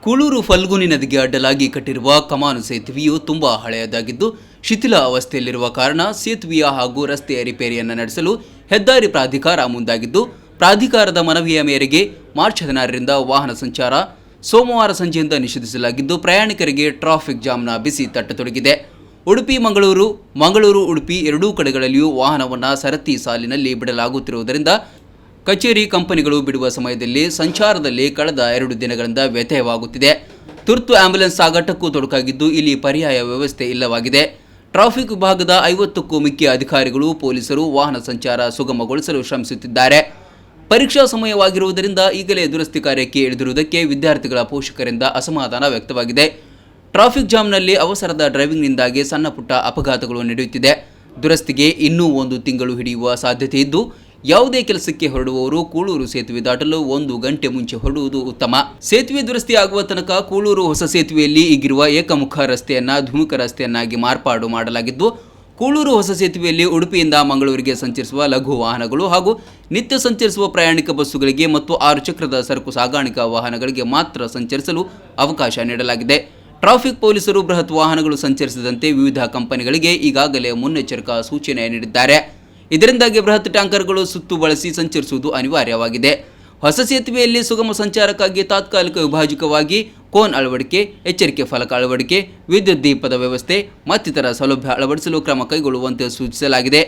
ಕೂಳೂರು ಫಲ್ಗುನಿ ನದಿಗೆ ಅಡ್ಡಲಾಗಿ ಕಟ್ಟಿರುವ ಕಮಾನು ಸೇತುವೆಯು ತುಂಬಾ ಹಳೆಯದಾಗಿದ್ದು ಶಿಥಿಲ ಅವಸ್ಥೆಯಲ್ಲಿರುವ ಕಾರಣ ಸೇತುವೆಯ ಹಾಗೂ ರಸ್ತೆಯ ರಿಪೇರಿಯನ್ನು ನಡೆಸಲು ಹೆದ್ದಾರಿ ಪ್ರಾಧಿಕಾರ ಮುಂದಾಗಿದ್ದು, ಪ್ರಾಧಿಕಾರದ ಮನವಿಯ ಮೇರೆಗೆ ಮಾರ್ಚ್ 16ರಿಂದ ವಾಹನ ಸಂಚಾರ ಸೋಮವಾರ ಸಂಜೆಯಿಂದ ನಿಷೇಧಿಸಲಾಗಿದ್ದು, ಪ್ರಯಾಣಿಕರಿಗೆ ಟ್ರಾಫಿಕ್ ಜಾಮ್ನ ಬಿಸಿ ತಟ್ಟತೊಡಗಿದೆ. ಉಡುಪಿ ಮಂಗಳೂರು, ಮಂಗಳೂರು ಉಡುಪಿ ಎರಡೂ ಕಡೆಗಳಲ್ಲಿಯೂ ವಾಹನವನ್ನು ಸರತಿ ಸಾಲಿನಲ್ಲಿ ಬಿಡಲಾಗುತ್ತಿರುವುದರಿಂದ ಕಚೇರಿ ಕಂಪನಿಗಳು ಬಿಡುವ ಸಮಯದಲ್ಲಿ ಸಂಚಾರದಲ್ಲಿ ಕಳೆದ 2 ದಿನಗಳಿಂದ ವ್ಯತ್ಯಯವಾಗುತ್ತಿದೆ. ತುರ್ತು ಆಂಬ್ಯುಲೆನ್ಸ್ ಸಾಗಾಟಕ್ಕೂ ತೊಡಕಾಗಿದ್ದು, ಇಲ್ಲಿ ಪರ್ಯಾಯ ವ್ಯವಸ್ಥೆ ಇಲ್ಲವಾಗಿದೆ. ಟ್ರಾಫಿಕ್ ವಿಭಾಗದ 50ಕ್ಕೂ ಮಿಕ್ಕಿ ಅಧಿಕಾರಿಗಳು, ಪೊಲೀಸರು ವಾಹನ ಸಂಚಾರ ಸುಗಮಗೊಳಿಸಲು ಶ್ರಮಿಸುತ್ತಿದ್ದಾರೆ. ಪರೀಕ್ಷಾ ಸಮಯವಾಗಿರುವುದರಿಂದ ಈಗಲೇ ದುರಸ್ತಿ ಕಾರ್ಯಕ್ಕೆ ಇಳಿದಿರುವುದಕ್ಕೆ ವಿದ್ಯಾರ್ಥಿಗಳ ಪೋಷಕರಿಂದ ಅಸಮಾಧಾನ ವ್ಯಕ್ತವಾಗಿದೆ. ಟ್ರಾಫಿಕ್ ಜಾಮ್ನಲ್ಲಿ ಅವಸರದ ಡ್ರೈವಿಂಗ್ನಿಂದಾಗಿ ಸಣ್ಣ ಪುಟ್ಟ ಅಪಘಾತಗಳು ನಡೆಯುತ್ತಿದೆ. ದುರಸ್ತಿಗೆ ಇನ್ನೂ 1 ತಿಂಗಳು ಹಿಡಿಯುವ ಸಾಧ್ಯತೆ ಇದ್ದು, ಯಾವುದೇ ಕೆಲಸಕ್ಕೆ ಹೊರಡುವವರು ಕೂಳೂರು ಸೇತುವೆ ದಾಟಲು 1 ಗಂಟೆ ಮುಂಚೆ ಹೊರಡುವುದು ಉತ್ತಮ. ಸೇತುವೆ ದುರಸ್ತಿ ಆಗುವ ತನಕ ಕೂಳೂರು ಹೊಸ ಸೇತುವೆಯಲ್ಲಿ ಈಗಿರುವ ಏಕಮುಖ ರಸ್ತೆಯನ್ನು ದ್ವಿಮುಖ ರಸ್ತೆಯನ್ನಾಗಿ ಮಾರ್ಪಾಡು ಮಾಡಲಾಗಿದ್ದು, ಕೂಳೂರು ಹೊಸ ಸೇತುವೆಯಲ್ಲಿ ಉಡುಪಿಯಿಂದ ಮಂಗಳೂರಿಗೆ ಸಂಚರಿಸುವ ಲಘು ವಾಹನಗಳು ಹಾಗೂ ನಿತ್ಯ ಸಂಚರಿಸುವ ಪ್ರಯಾಣಿಕ ಬಸ್ಸುಗಳಿಗೆ ಮತ್ತು 6 ಚಕ್ರದ ಸರಕು ಸಾಗಾಣಿಕಾ ವಾಹನಗಳಿಗೆ ಮಾತ್ರ ಸಂಚರಿಸಲು ಅವಕಾಶ ನೀಡಲಾಗಿದೆ. ಟ್ರಾಫಿಕ್ ಪೊಲೀಸರು ಬೃಹತ್ ವಾಹನಗಳು ಸಂಚರಿಸದಂತೆ ವಿವಿಧ ಕಂಪನಿಗಳಿಗೆ ಈಗಾಗಲೇ ಮುನ್ನೆಚ್ಚರಿಕಾ ಸೂಚನೆ ನೀಡಿದ್ದಾರೆ. ಇದರಿಂದಾಗಿ ಬೃಹತ್ ಟ್ಯಾಂಕರ್ಗಳು ಸುತ್ತು ಬಳಸಿ ಸಂಚರಿಸುವುದು ಅನಿವಾರ್ಯವಾಗಿದೆ. ಹೊಸ ಸೇತುವೆಯಲ್ಲಿ ಸುಗಮ ಸಂಚಾರಕ್ಕಾಗಿ ತಾತ್ಕಾಲಿಕ ವಿಭಾಜಕವಾಗಿ ಕೋನ್ ಅಳವಡಿಕೆ, ಎಚ್ಚರಿಕೆ ಫಲಕ ಅಳವಡಿಕೆ, ವಿದ್ಯುತ್ ದೀಪದ ವ್ಯವಸ್ಥೆ ಮತ್ತಿತರ ಸೌಲಭ್ಯ ಅಳವಡಿಸಲು ಕ್ರಮ ಕೈಗೊಳ್ಳುವಂತೆ ಸೂಚಿಸಲಾಗಿದೆ.